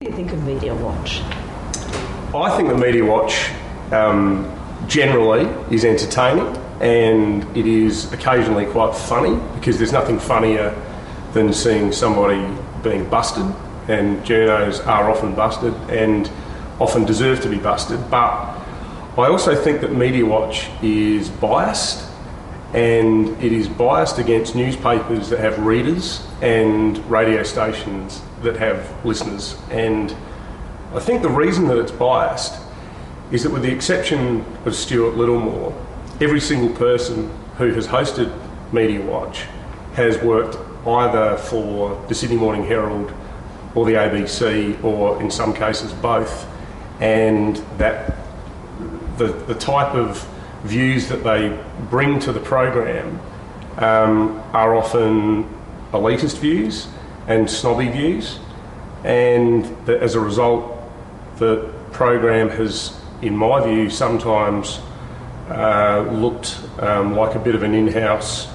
What do you think of Media Watch? I think the Media Watch generally is entertaining, and it is occasionally quite funny, because there's nothing funnier than seeing somebody being busted, and journos are often busted and often deserve to be busted. But I also think that Media Watch is biased, and it is biased against newspapers that have readers and radio stations that have listeners. And I think the reason that it's biased is that, with the exception of Stuart Littlemore, every single person who has hosted Media Watch has worked either for the Sydney Morning Herald or the ABC, or in some cases both, and that the type of views that they bring to the program are often elitist views and snobby views, and that as a result the program has, in my view, sometimes looked like a bit of an in-house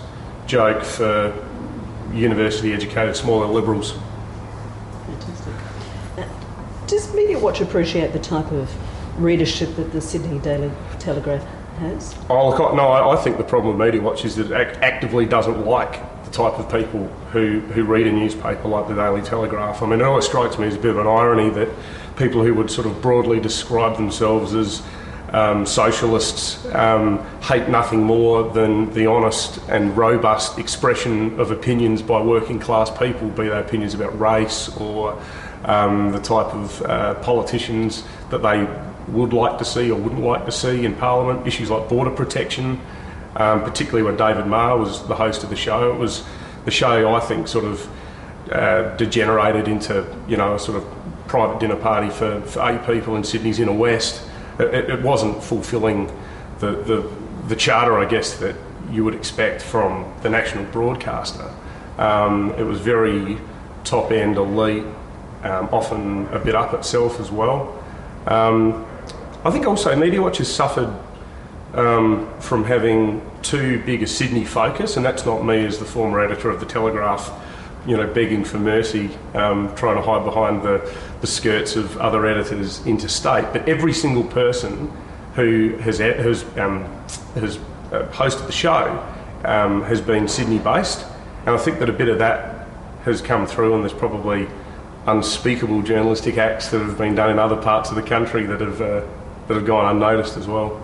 joke for university-educated smaller liberals. Fantastic. Does Media Watch appreciate the type of readership that the Sydney Daily Telegraph has? I think the problem with Media Watch is that it actively doesn't like the type of people who read a newspaper like the Daily Telegraph. I mean, it always strikes me as a bit of an irony that people who would sort of broadly describe themselves as socialists hate nothing more than the honest and robust expression of opinions by working class people, be they opinions about race or the type of politicians that they would like to see or wouldn't like to see in Parliament, issues like border protection, particularly when David Marr was the host of the show. It was the show, I think, sort of degenerated into, a sort of private dinner party for 8 people in Sydney's inner west. It wasn't fulfilling the charter, I guess, that you would expect from the national broadcaster. It was very top-end, elite, often a bit up itself as well. I think also Media Watch has suffered from having too big a Sydney focus, and that's not me as the former editor of the Telegraph, begging for mercy, trying to hide behind the skirts of other editors interstate. But every single person who has hosted the show has been Sydney-based, and I think that a bit of that has come through, and there's probably unspeakable journalistic acts that have been done in other parts of the country that have gone unnoticed as well.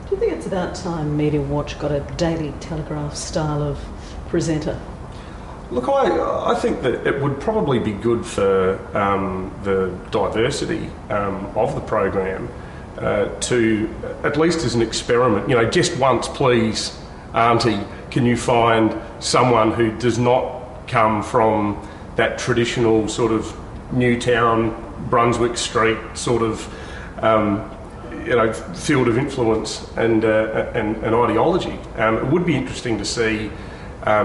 Do you think it's about time Media Watch got a Daily Telegraph style of presenter? Look, I think that it would probably be good for the diversity of the program to, at least as an experiment, just once, please, Auntie, can you find someone who does not come from that traditional sort of Newtown, Brunswick Street sort of field of influence and ideology. It would be interesting to see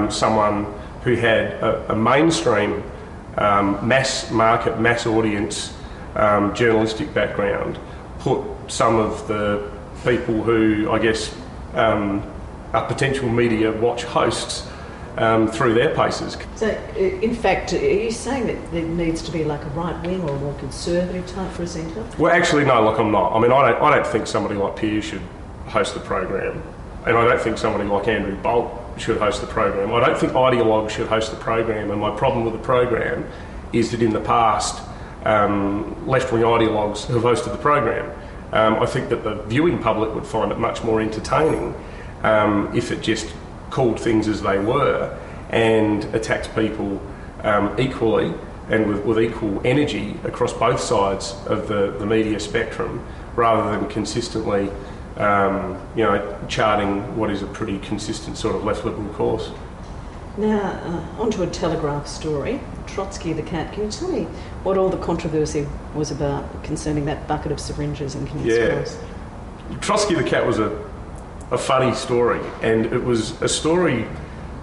someone who had a mainstream, mass market, mass audience journalistic background put some of the people who, I guess, are potential Media Watch hosts through their paces. So, in fact, are you saying that there needs to be like a right-wing or a more conservative type presenter? Well, actually, no, look, I'm not. I mean, I don't think somebody like Piers should host the program, and I don't think somebody like Andrew Bolt should host the program. I don't think ideologues should host the program, and my problem with the program is that in the past, left-wing ideologues have hosted the program. I think that the viewing public would find it much more entertaining if it just called things as they were and attacked people equally and with equal energy across both sides of the media spectrum, rather than consistently charting what is a pretty consistent sort of left liberal course. Now, onto a Telegraph story. Trotsky the cat. Can you tell me what all the controversy was about concerning that bucket of syringes in King's Cross? Trotsky the cat was a funny story, and it was a story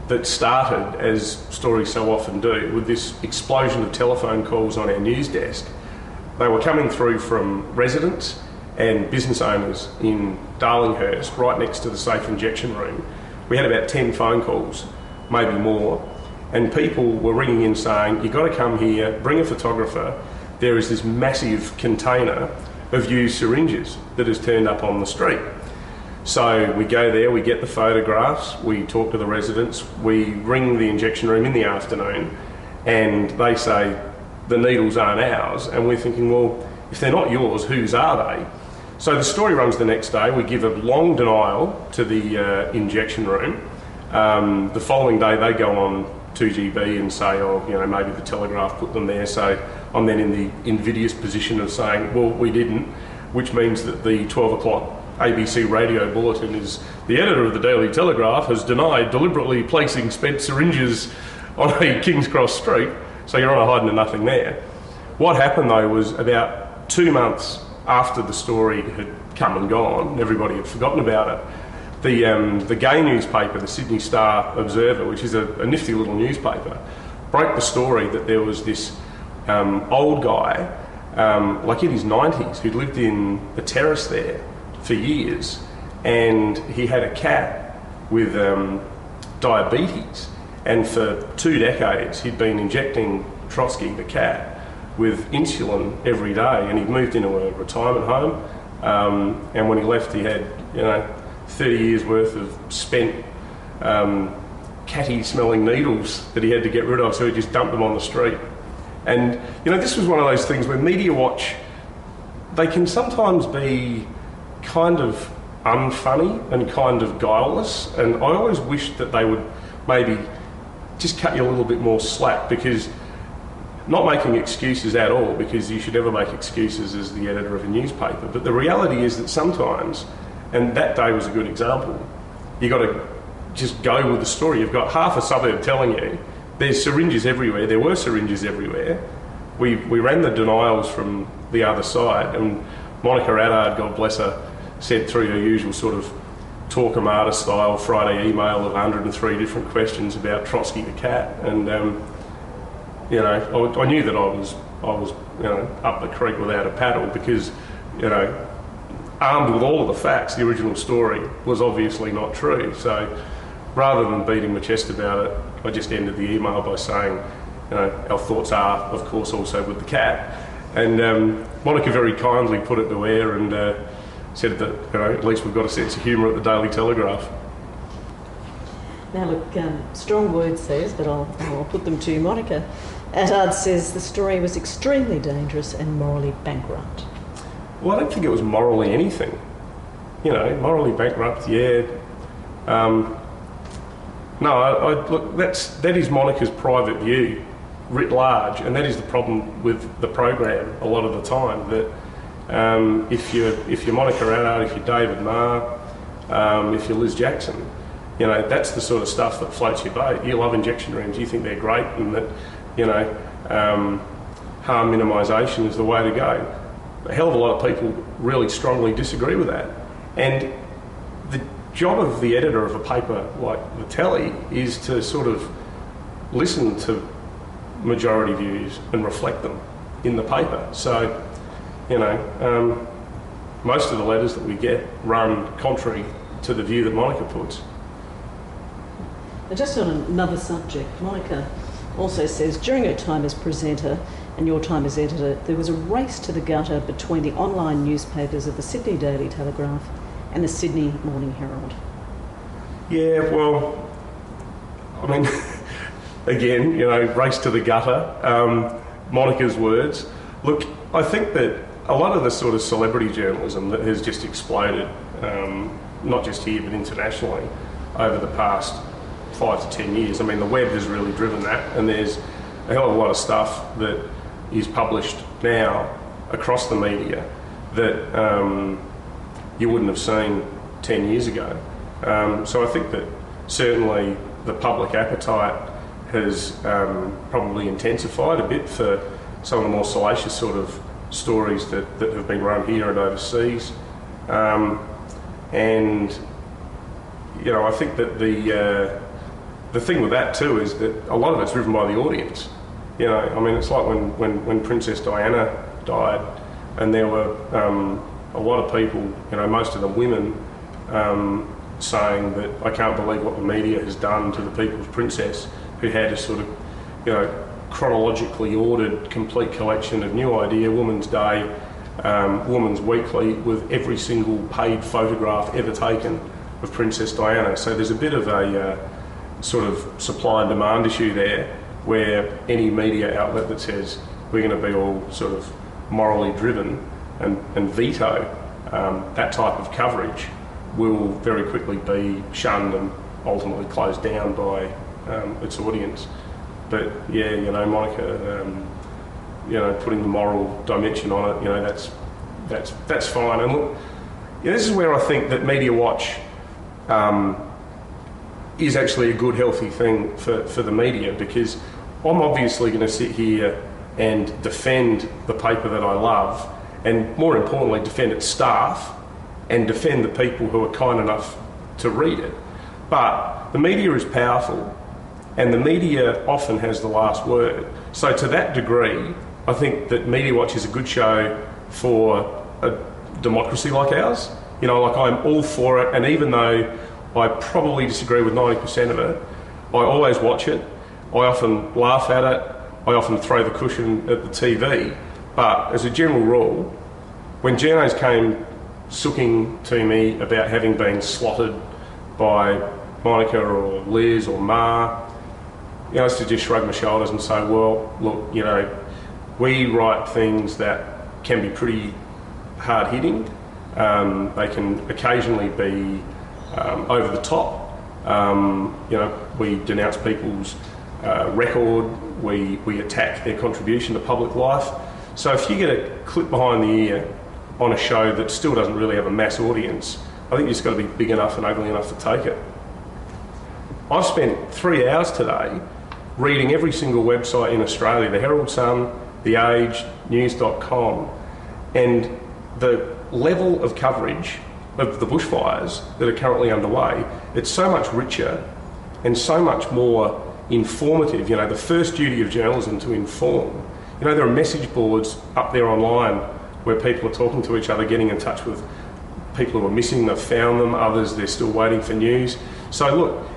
that started, as stories so often do, with this explosion of telephone calls on our news desk. They were coming through from residents and business owners in Darlinghurst, right next to the safe injection room. We had about 10 phone calls, maybe more, and people were ringing in saying, you've got to come here, bring a photographer, there is this massive container of used syringes that has turned up on the street. So we go there, we get the photographs, we talk to the residents, we ring the injection room in the afternoon, and they say the needles aren't ours, and we're thinking, well, if they're not yours, whose are they? So the story runs the next day. We give a long denial to the injection room. The following day they go on 2GB and say, oh, you know, maybe the Telegraph put them there. So I'm then in the invidious position of saying, well, we didn't, which means that the 12 o'clock ABC radio bulletin is, the editor of the Daily Telegraph has denied deliberately placing spent syringes on a King's Cross street. So you're on a hiding to nothing there. What happened though was about 2 months after the story had come and gone, everybody had forgotten about it, the gay newspaper, the Sydney Star Observer, which is a nifty little newspaper, broke the story that there was this old guy, like in his 90s, who'd lived in the terrace there for years, and he had a cat with diabetes, and for 2 decades he'd been injecting Trotsky, the cat, with insulin every day, and he'd moved into a retirement home, and when he left he had, you know, 30 years worth of spent catty smelling needles that he had to get rid of, so he just dumped them on the street. And you know, this was one of those things where Media Watch, they can sometimes be kind of unfunny and kind of guileless, and I always wish that they would maybe just cut you a little bit more slack, because not making excuses at all, because you should never make excuses as the editor of a newspaper, but the reality is that sometimes, and that day was a good example, you got to just go with the story. You've got half a suburb telling you there's syringes everywhere, there were syringes everywhere. We ran the denials from the other side, and Monica Addard, God bless her, sent through her usual sort of Torquemada style Friday email of 103 different questions about Trotsky the cat, and you know, I knew that I was you know, up the creek without a paddle, because, you know, armed with all of the facts, the original story was obviously not true. So rather than beating my chest about it, I just ended the email by saying, you know, our thoughts are, of course, also with the cat. And Monica very kindly put it to air and said that, you know, at least we've got a sense of humour at the Daily Telegraph. Now look, strong words these, but I'll put them to you, Monica. Attard says the story was extremely dangerous and morally bankrupt. Well, I don't think it was morally anything. You know, morally bankrupt, yeah. No, look, that is Monica's private view, writ large, and that is the problem with the program a lot of the time. That if you're Monica Addard, if you're David Marr, if you're Liz Jackson, you know, that's the sort of stuff that floats your boat. You love injection rooms, you think they're great, and that, you know, harm minimisation is the way to go. A hell of a lot of people really strongly disagree with that. And the job of the editor of a paper like the Telly is to sort of listen to majority views and reflect them in the paper. So, you know, most of the letters that we get run contrary to the view that Monica puts. Just on another subject, Monica also says during her time as presenter and your time as editor, there was a race to the gutter between the online newspapers of the Sydney Daily Telegraph and the Sydney Morning Herald. Yeah, well, I mean, again, you know, race to the gutter, Monica's words. Look, I think that a lot of the sort of celebrity journalism that has just exploded, not just here but internationally, over the past 5 to 10 years. I mean, the web has really driven that, and there's a hell of a lot of stuff that is published now across the media that you wouldn't have seen 10 years ago. So I think that certainly the public appetite has probably intensified a bit for some of the more salacious sort of stories that have been run here and overseas. And, you know, I think that the thing with that too is that a lot of it's driven by the audience. You know, I mean, it's like when Princess Diana died, and there were a lot of people, you know, most of them women, saying that I can't believe what the media has done to the people's princess, who had a sort of, you know, chronologically ordered, complete collection of New Idea, Woman's Day, Woman's Weekly, with every single paid photograph ever taken of Princess Diana. So there's a bit of a sort of supply and demand issue there, where any media outlet that says we're going to be all sort of morally driven and veto that type of coverage will very quickly be shunned and ultimately closed down by its audience. But yeah, you know, Monica, you know, putting the moral dimension on it, you know, that's fine. And look, you know, this is where I think that Media Watch is actually a good, healthy thing for the media, because I'm obviously going to sit here and defend the paper that I love, and more importantly, defend its staff and defend the people who are kind enough to read it. But the media is powerful, and the media often has the last word. So to that degree, I think that Media Watch is a good show for a democracy like ours. You know, like, I'm all for it, and even though I probably disagree with 90% of it, I always watch it. I often laugh at it. I often throw the cushion at the TV. But as a general rule, when journos came sooking to me about having been slotted by Monica or Liz or Ma, you know, I used to just shrug my shoulders and say, well, look, you know, we write things that can be pretty hard-hitting. They can occasionally be over the top. You know, we denounce people's record, we attack their contribution to public life. So if you get a clip behind the ear on a show that still doesn't really have a mass audience, I think you've just got to be big enough and ugly enough to take it. I've spent 3 hours today reading every single website in Australia, the Herald Sun, The Age, news.com, and the level of coverage of the bushfires that are currently underway, it's so much richer and so much more informative. You know, the first duty of journalism to inform. You know, there are message boards up there online where people are talking to each other, getting in touch with people who are missing, they've found them, others they're still waiting for news. So look,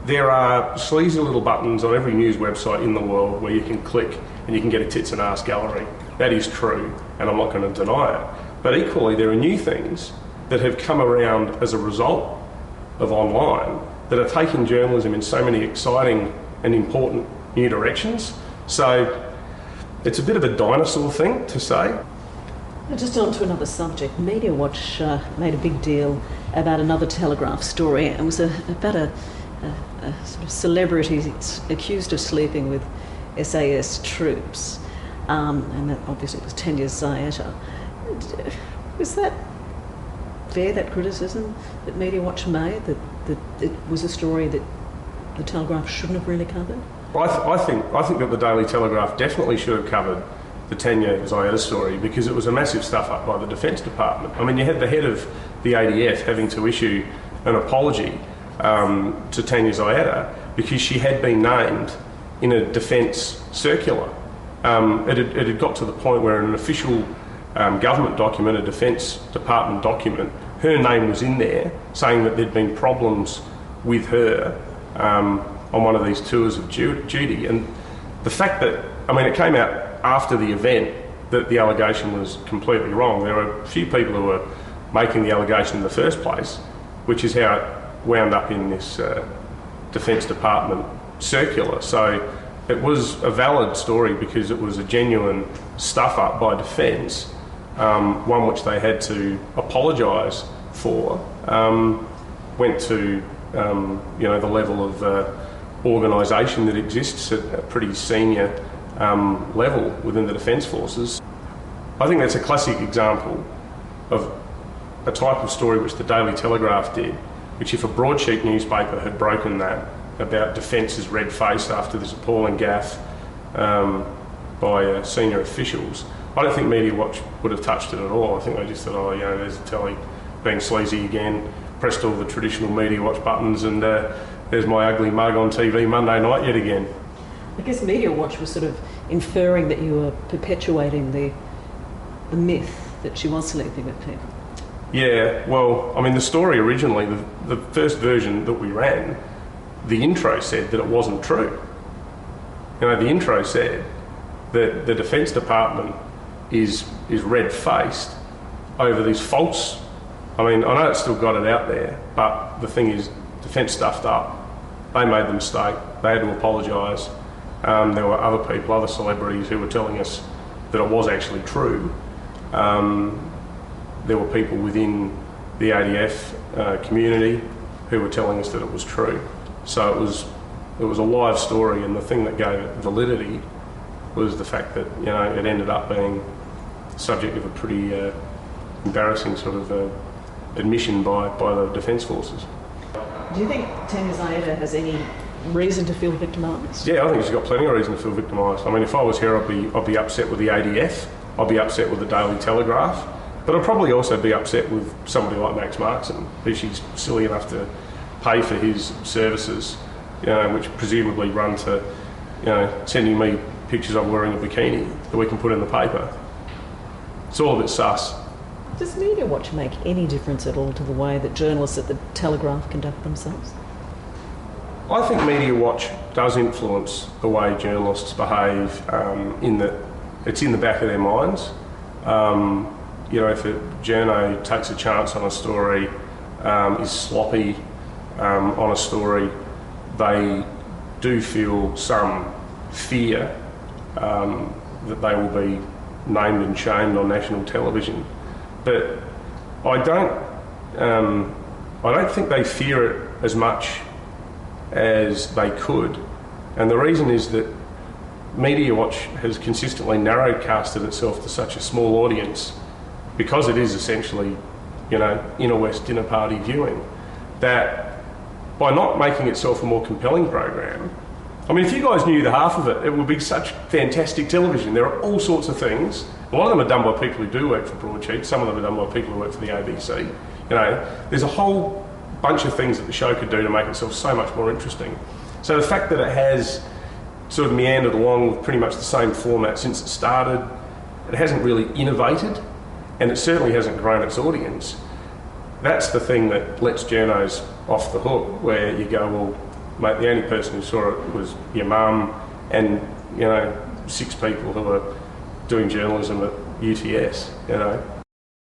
there are sleazy little buttons on every news website in the world where you can click and you can get a tits and arse gallery. That is true, and I'm not going to deny it. But equally, there are new things that have come around as a result of online that are taking journalism in so many exciting and important new directions. So it's a bit of a dinosaur thing to say. Just on to another subject. Media Watch made a big deal about another Telegraph story. It was about a sort of celebrity accused of sleeping with SAS troops, and that obviously was Tanya Zayeta. Was that fair, that criticism that Media Watch made, that it was a story that the Telegraph shouldn't have really covered? I think that the Daily Telegraph definitely should have covered the Tanya Zayeta story, because it was a massive stuff up by the Defence Department. I mean, you had the head of the ADF having to issue an apology to Tanya Zayeta because she had been named in a defence circular. It had got to the point where in an official government document, a Defence Department document, her name was in there saying that there'd been problems with her on one of these tours of duty. And the fact that, I mean, it came out after the event that the allegation was completely wrong. There were a few people who were making the allegation in the first place, which is how it wound up in this Defence Department circular. So it was a valid story because it was a genuine stuff up by Defence, one which they had to apologise for. Went to you know, the level of organisation that exists at a pretty senior level within the Defence Forces. I think that's a classic example of a type of story which the Daily Telegraph did, which if a broadsheet newspaper had broken that about Defence's red face after this appalling gaffe by senior officials, I don't think Media Watch would have touched it at all. I think they just thought, oh, you know, there's the telly being sleazy again, pressed all the traditional Media Watch buttons, and there's my ugly mug on TV Monday night yet again. I guess Media Watch was sort of inferring that you were perpetuating the myth that she was sleeping with people. Yeah, well, I mean, the story originally, the first version that we ran, the intro said that it wasn't true. You know, the intro said that the Defence Department is red-faced over these false. I mean, I know it's still got it out there, but the thing is, Defence stuffed up. They made the mistake. They had to apologise. There were other people, other celebrities who were telling us that it was actually true. There were people within the ADF community who were telling us that it was true. So it was a live story, and the thing that gave it validity was the fact that, you know, it ended up being the subject of a pretty embarrassing sort of admission by the Defence Forces. Do you think Tanya Zayeda has any reason to feel victimised? Yeah, I think she's got plenty of reason to feel victimised. I mean, if I was her, I'd be upset with the ADF. I'd be upset with the Daily Telegraph. But I'd probably also be upset with somebody like Max Markson, who she's silly enough to pay for his services, you know, which presumably run to, you know, sending me pictures of wearing a bikini that we can put in the paper. It's all a bit sus. Does Media Watch make any difference at all to the way that journalists at the Telegraph conduct themselves? I think Media Watch does influence the way journalists behave, in that it's in the back of their minds. You know, if a journo takes a chance on a story, is sloppy on a story, they do feel some fear that they will be named and shamed on national television. But I don't think they fear it as much as they could. And the reason is that Media Watch has consistently narrowcasted itself to such a small audience, because it is essentially, you know, inner West dinner party viewing, that by not making itself a more compelling program, I mean, if you guys knew the half of it, it would be such fantastic television. There are all sorts of things. A lot of them are done by people who do work for Broadsheet. Some of them are done by people who work for the ABC. You know, there's a whole bunch of things that the show could do to make itself so much more interesting. So the fact that it has sort of meandered along with pretty much the same format since it started, it hasn't really innovated, and it certainly hasn't grown its audience. That's the thing that lets journos off the hook, where you go, well, mate, the only person who saw it was your mum and, you know, 6 people who are doing journalism at UTS, you know.